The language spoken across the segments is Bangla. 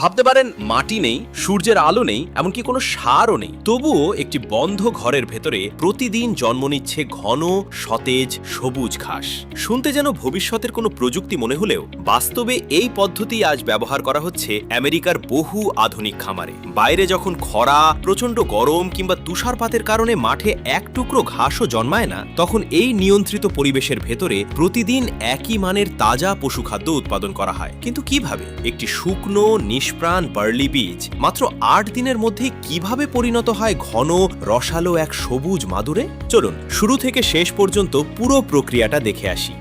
ভাবতে পারেন মাটি নেই, সূর্যের আলো নেই, এমনকি কোনো সারও নেই, তবুও একটি বন্ধ ঘরের ভেতরে প্রতিদিন জন্ম নিচ্ছে ঘন সতেজ সবুজ ঘাস। শুনতে যেন ভবিষ্যতের কোনো প্রযুক্তি মনে হলেও বাস্তবে এই পদ্ধতি আজ ব্যবহার করা হচ্ছে আমেরিকার বহু আধুনিক খামারে। বাইরে যখন খরা, প্রচণ্ড গরম কিংবা তুষারপাতের কারণে মাঠে এক টুকরো ঘাসও জন্মায় না, তখন এই নিয়ন্ত্রিত পরিবেশের ভেতরে প্রতিদিন একই মানের তাজা পশুখাদ্য উৎপাদন করা হয়। কিন্তু কিভাবে? একটি শুকনো নিষ্প্রাণ বার্লি বীজ মাত্র ৮ দিনের মধ্যে কিভাবে পরিণত হয় ঘন রসালো এক সবুজ মাদুরে? চলুন শুরু থেকে শেষ পর্যন্ত পুরো প্রক্রিয়াটা দেখে আসি।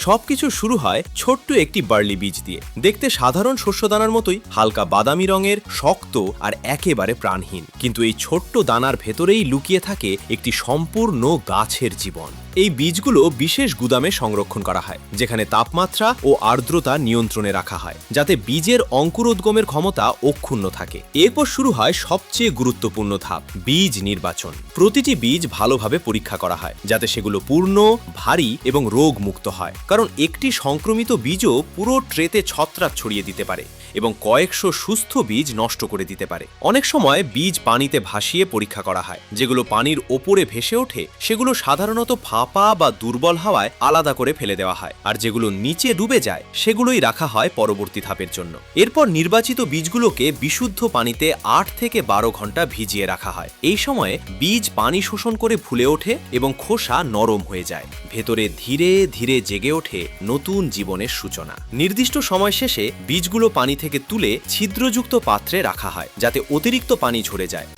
সবকিছু শুরু হয় ছোট্ট একটি বার্লি বীজ দিয়ে। দেখতে সাধারণ শস্যদানার মতোই, হালকা বাদামি রঙের, শক্ত আর একেবারে প্রাণহীন। কিন্তু এই ছোট্ট দানার ভেতরেই লুকিয়ে থাকে একটি সম্পূর্ণ গাছের জীবন। এই বীজগুলো বিশেষ গুদামে সংরক্ষণ করা হয়, যেখানে তাপমাত্রা ও আর্দ্রতা নিয়ন্ত্রণে রাখা হয়, যাতে বীজের অঙ্কুরোদ্গমের ক্ষমতা অক্ষুণ্ণ থাকে। এরপর শুরু হয় সবচেয়ে গুরুত্বপূর্ণ ধাপ, বীজ নির্বাচন। প্রতিটি বীজ ভালোভাবে পরীক্ষা করা হয়, যাতে সেগুলো পূর্ণ, ভারী এবং রোগ মুক্ত হয়। কারণ একটি সংক্রমিত বীজও পুরো ট্রেতে ছত্রাক ছড়িয়ে দিতে পারে এবং কয়েকশো সুস্থ বীজ নষ্ট করে দিতে পারে। অনেক সময় বীজ পানিতে ভাসিয়ে পরীক্ষা করা হয়। যেগুলো পানির ওপরে ভেসে ওঠে সেগুলো সাধারণত ফাঁপা বা দুর্বল হাওয়ায় আলাদা করে ফেলে দেওয়া হয়, আর যেগুলো নিচে ডুবে যায় সেগুলোই রাখা হয় পরবর্তী ধাপের জন্য। এরপর নির্বাচিত বীজগুলোকে বিশুদ্ধ পানিতে ৮ থেকে ১২ ঘন্টা ভিজিয়ে রাখা হয়। এই সময়ে বীজ পানি শোষণ করে ফুলে ওঠে এবং খোসা নরম হয়ে যায়। ভেতরে ধীরে ধীরে জেগে ওঠে নতুন জীবনের সূচনা। নির্দিষ্ট সময় শেষে বীজগুলো পানি থেকে তুলে ছিদ্রযুক্ত পাত্রে রাখা হয়, যাতে অতিরিক্ত পানি ঝরে যায়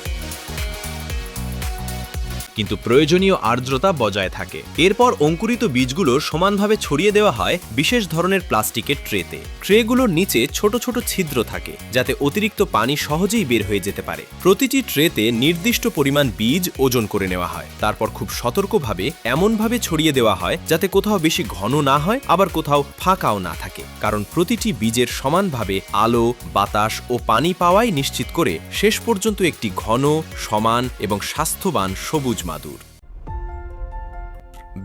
কিন্তু প্রয়োজনীয় আর্দ্রতা বজায় থাকে। এরপর অঙ্কুরিত বীজগুলো সমানভাবে ছড়িয়ে দেওয়া হয় বিশেষ ধরনের প্লাস্টিকের ট্রেতে। ট্রেগুলোর নিচে ছোট ছোট ছিদ্র থাকে, যাতে অতিরিক্ত পানি সহজেই বের হয়ে যেতে পারে। প্রতিটি ট্রেতে নির্দিষ্ট পরিমাণ বীজ ওজন করে নেওয়া হয়। তারপর খুব সতর্কভাবে এমনভাবে ছড়িয়ে দেওয়া হয় যাতে কোথাও বেশি ঘন না হয়, আবার কোথাও ফাঁকাও না থাকে। কারণ প্রতিটি বীজের সমানভাবে আলো, বাতাস ও পানি পাওয়াই নিশ্চিত করে শেষ পর্যন্ত একটি ঘন, সমান এবং স্বাস্থ্যবান সবুজ মাদুর।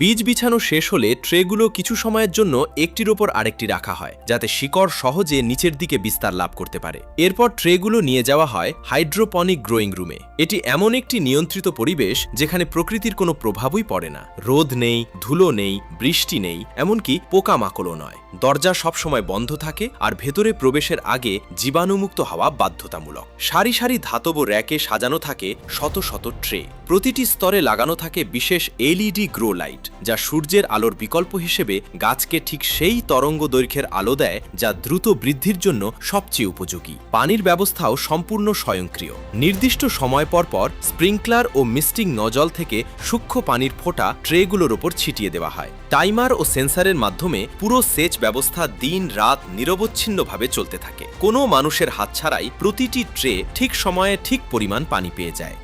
বীজ বিছানো শেষ হলে ট্রেগুলো কিছু সময়ের জন্য একটির ওপর আরেকটি রাখা হয়, যাতে শিকড় সহজে নিচের দিকে বিস্তার লাভ করতে পারে। এরপর ট্রেগুলো নিয়ে যাওয়া হয় হাইড্রোপনিক গ্রোয়িং রুমে। এটি এমন একটি নিয়ন্ত্রিত পরিবেশ যেখানে প্রকৃতির কোনো প্রভাবই পড়ে না। রোদ নেই, ধুলো নেই, বৃষ্টি নেই, এমনকি পোকামাকড়ও নয়। দরজা সবসময় বন্ধ থাকে আর ভেতরে প্রবেশের আগে জীবাণুমুক্ত হওয়া বাধ্যতামূলক। সারি সারি ধাতব র্যাকে সাজানো থাকে শত শত ট্রে। প্রতিটি স্তরে লাগানো থাকে বিশেষ এলইডি গ্রো লাইট, যা সূর্যের আলোর বিকল্প হিসেবে গাছকে ঠিক সেই তরঙ্গ দৈর্ঘ্যের আলো দেয় যা দ্রুত বৃদ্ধির জন্য সবচেয়ে উপযোগী। পানির ব্যবস্থাও সম্পূর্ণ স্বয়ংক্রিয়। নির্দিষ্ট সময় পর পর স্প্রিংকলার ও মিস্টিং নজল থেকে সূক্ষ্ম পানির ফোঁটা ট্রেগুলোর ওপর ছিটিয়ে দেওয়া হয়। টাইমার ও সেন্সরের মাধ্যমে পুরো সেচ ব্যবস্থা দিন রাত নিরবচ্ছিন্নভাবে চলতে থাকে। কোনো মানুষের হাত ছাড়াই প্রতিটি ট্রে ঠিক সময়ে ঠিক পরিমাণ পানি পেয়ে যায়।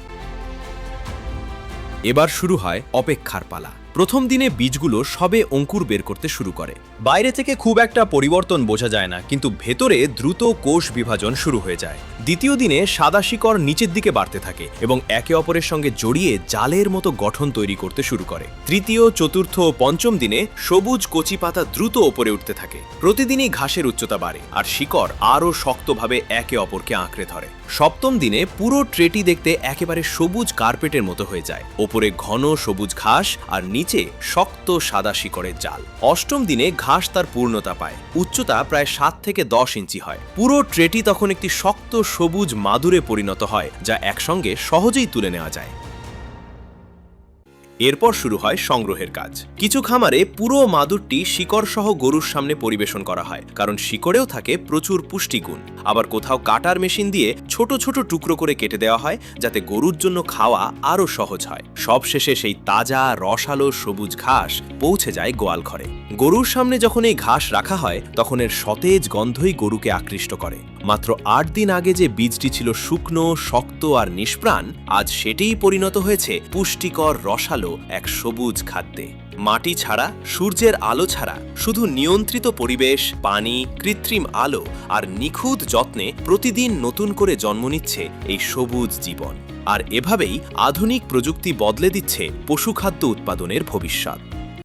এবার শুরু হয় অপেক্ষার পালা। প্রথম দিনে বীজগুলো সবে অঙ্কুর বের করতে শুরু করে। বাইরে থেকে খুব একটা পরিবর্তন বোঝা যায় না, কিন্তু ভেতরে দ্রুত কোষ বিভাজন শুরু হয়ে যায়। দ্বিতীয় দিনে সাদা শিকড় নিচের দিকে বাড়তে থাকে এবং একে অপরের সঙ্গে জড়িয়ে জালের মতো গঠন তৈরি করতে শুরু করে। তৃতীয়, চতুর্থ ও পঞ্চম দিনে সবুজ কচি পাতা দ্রুত ওপরে উঠতে থাকে। প্রতিদিনই ঘাসের উচ্চতা বাড়ে আর শিকড় আরও শক্তভাবে একে অপরকে আঁকড়ে ধরে। সপ্তম দিনে পুরো ট্রেটি দেখতে একেবারে সবুজ কার্পেটের মতো হয়ে যায়। ওপরে ঘন সবুজ ঘাস আর নিচে শক্ত সাদা শিকড়ের জাল। অষ্টম দিনে ঘাস তার পূর্ণতা পায়, উচ্চতা প্রায় 7 থেকে 10 ইঞ্চি হয়। পুরো ট্রেটি তখন একটি শক্ত সবুজ মাদুরে পরিণত হয়, যা একসঙ্গে সহজেই তুলে নেওয়া যায়। এরপর শুরু হয় সংগ্রহের কাজ। কিছু খামারে পুরো মাদুরটি শিকড় সহ গরুর সামনে পরিবেশন করা হয়, কারণ শিকড়েও থাকে প্রচুর পুষ্টিগুণ। আবার কোথাও কাটার মেশিন দিয়ে ছোট ছোট টুকরো করে কেটে দেওয়া হয়, যাতে গরুর জন্য খাওয়া আরও সহজ হয়। সবশেষে সেই তাজা রসালো সবুজ ঘাস পৌঁছে যায় গোয়াল ঘরে। গরুর সামনে যখন এই ঘাস রাখা হয়, তখন এর সতেজ গন্ধই গরুকে আকৃষ্ট করে। মাত্র ৮ দিন আগে যে বীজটি ছিল শুকনো, শক্ত আর নিষ্প্রাণ, আজ সেটিই পরিণত হয়েছে পুষ্টিকর রসালো এক সবুজ খাদ্যে। মাটি ছাড়া, সূর্যের আলো ছাড়া, শুধু নিয়ন্ত্রিত পরিবেশ, পানি, কৃত্রিম আলো আর নিখুঁত যত্নে প্রতিদিন নতুন করে জন্ম নিচ্ছে এই সবুজ জীবন। আর এভাবেই আধুনিক প্রযুক্তি বদলে দিচ্ছে পশুখাদ্য উৎপাদনের ভবিষ্যৎ।